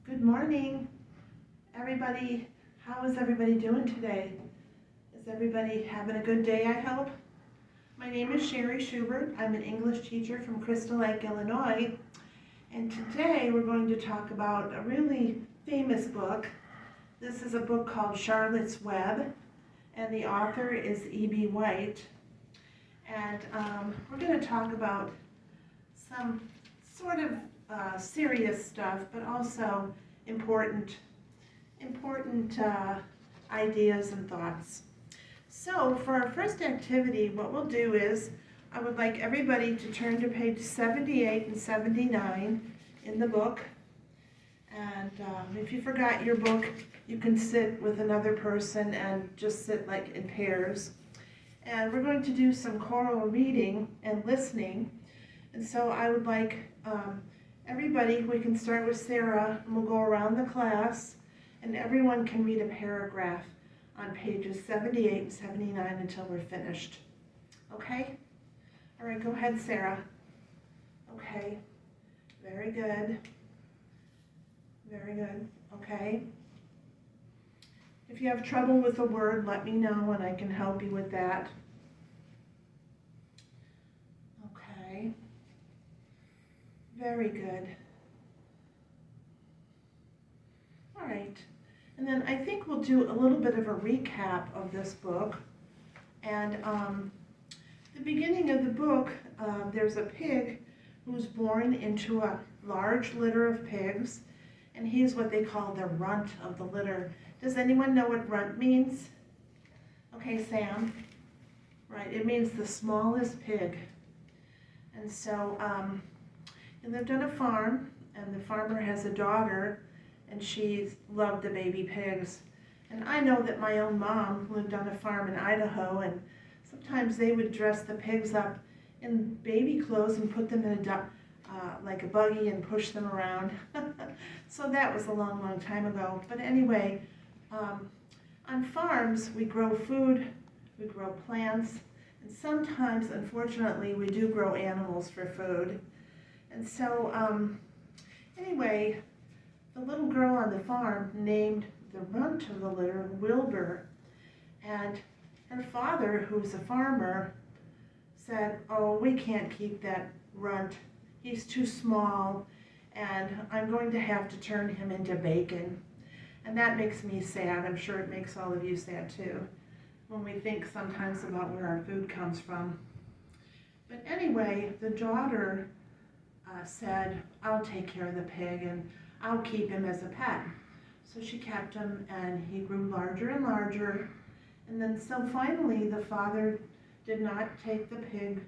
Good morning, everybody. How is everybody doing today? Is everybody having a good day, I hope? My name is Sherry Schubert. I'm an English teacher from Crystal Lake, Illinois. And today we're going to talk about a really famous book. This is a book called Charlotte's Web, and the author is E.B. White. And we're going to talk about some sort of serious stuff, but also important ideas and thoughts. So for our first activity, what we'll do is I would like everybody to turn to page 78 and 79 in the book. And if you forgot your book, you can sit with another person and just sit like in pairs. And we're going to do some choral reading and listening. And so I would like everybody, we can start with Sarah, and we'll go around the class, and everyone can read a paragraph on pages 78 and 79 until we're finished. Okay? All right, go ahead, Sarah. Okay. Very good. Very good. Okay. If you have trouble with a word, let me know and I can help you with that. Okay. Very good. All right. And then I think we'll do a little bit of a recap of this book. And the beginning of the book, there's a pig who's born into a large litter of pigs, and he's what they call the runt of the litter. Does anyone know what runt means? Okay, Sam. Right, it means the smallest pig. And so he lived on a farm, and the farmer has a daughter, and she loved the baby pigs. And I know that my own mom lived on a farm in Idaho, and sometimes they would dress the pigs up in baby clothes and put them in like a buggy and push them around. So that was a long, long time ago. But anyway, on farms we grow food, we grow plants, and sometimes, unfortunately, we do grow animals for food. And so, anyway, the little girl on the farm named the runt of the litter Wilbur, and her father, who's a farmer, said, "Oh, we can't keep that runt. He's too small, and I'm going to have to turn him into bacon." And that makes me sad. I'm sure it makes all of you sad too, when we think sometimes about where our food comes from. But anyway, the daughter said, "I'll take care of the pig and I'll keep him as a pet." So she kept him, and he grew larger and larger. And then so finally the father did not take the pig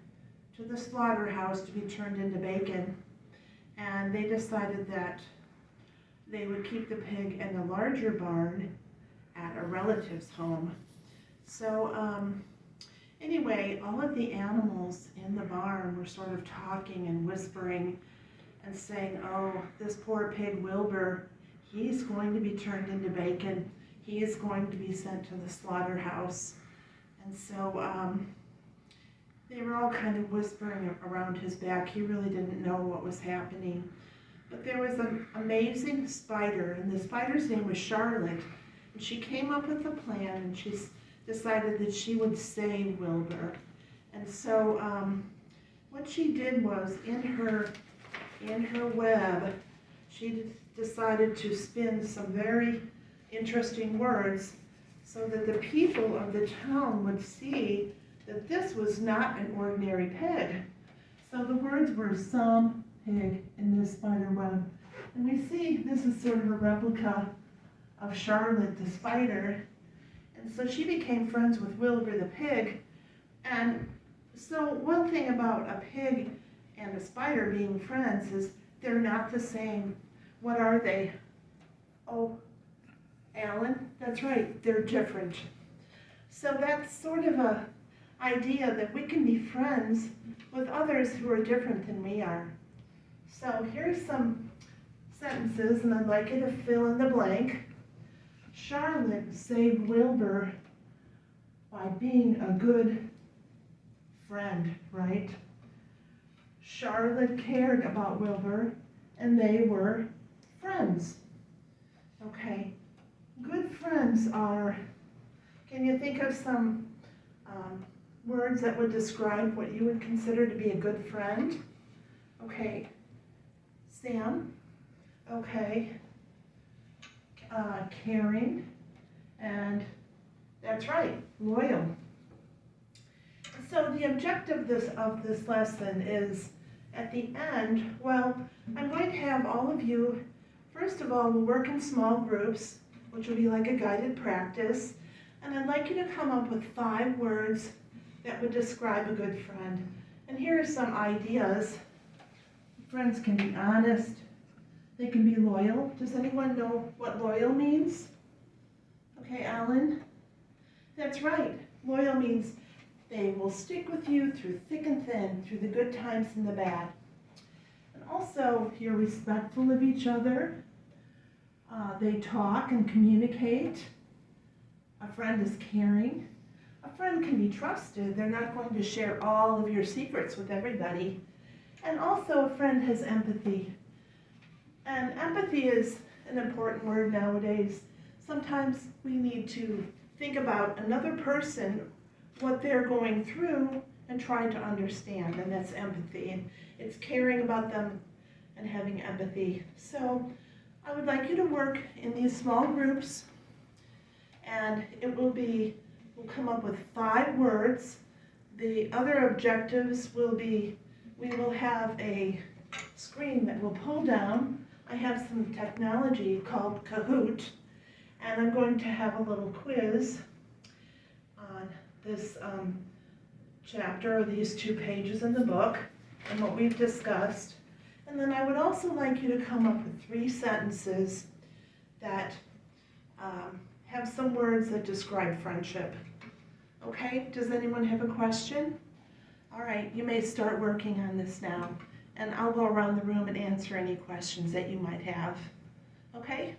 to the slaughterhouse to be turned into bacon. And they decided that they would keep the pig in a larger barn at a relative's home. So anyway, all of the animals in the barn were sort of talking and whispering and saying, "Oh, this poor pig Wilbur, he's going to be turned into bacon. He is going to be sent to the slaughterhouse." And so they were all kind of whispering around his back. He really didn't know what was happening. But there was an amazing spider, and the spider's name was Charlotte. And she came up with a plan, and she decided that she would save Wilbur. And so what she did was, in her web, she decided to spin some very interesting words so that the people of the town would see that this was not an ordinary pig. So the words were "some pig" in this spider web. And we see this is sort of a replica of Charlotte the spider. And so she became friends with Wilbur the pig. And so one thing about a pig and a spider being friends is they're not the same. What are they? Oh, Alan, that's right, they're different. So that's sort of a idea that we can be friends with others who are different than we are. So here's some sentences, and I'd like you to fill in the blank. Charlotte saved Wilbur by being a good friend, right? Charlotte cared about Wilbur, and they were friends. friends are, can you think of some words that would describe what you would consider to be a good friend? Okay, Sam. Okay, caring, and that's right, loyal. So the objective of this lesson is, at the end, well, I'm going to have all of you, first of all, we'll work in small groups, which will be like a guided practice, and I'd like you to come up with 5 words that would describe a good friend. And here are some ideas. Friends can be honest, they can be loyal. Does anyone know what loyal means? Okay, Alan? That's right. Loyal means they will stick with you through thick and thin, through the good times and the bad. And also, you're respectful of each other. They talk and communicate. A friend is caring. A friend can be trusted. They're not going to share all of your secrets with everybody. And also, a friend has empathy. And empathy is an important word nowadays. Sometimes we need to think about another person, what they're going through, and try to understand, and that's empathy. And it's caring about them and having empathy. So I would like you to work in these small groups, and we'll come up with 5 words. The other objectives will be, we will have a screen that will pull down. I have some technology called Kahoot, and I'm going to have a little quiz on this chapter, or these 2 pages in the book, and what we've discussed. And then I would also like you to come up with 3 sentences that have some words that describe friendship. Okay, does anyone have a question? All right, you may start working on this now, and I'll go around the room and answer any questions that you might have. Okay?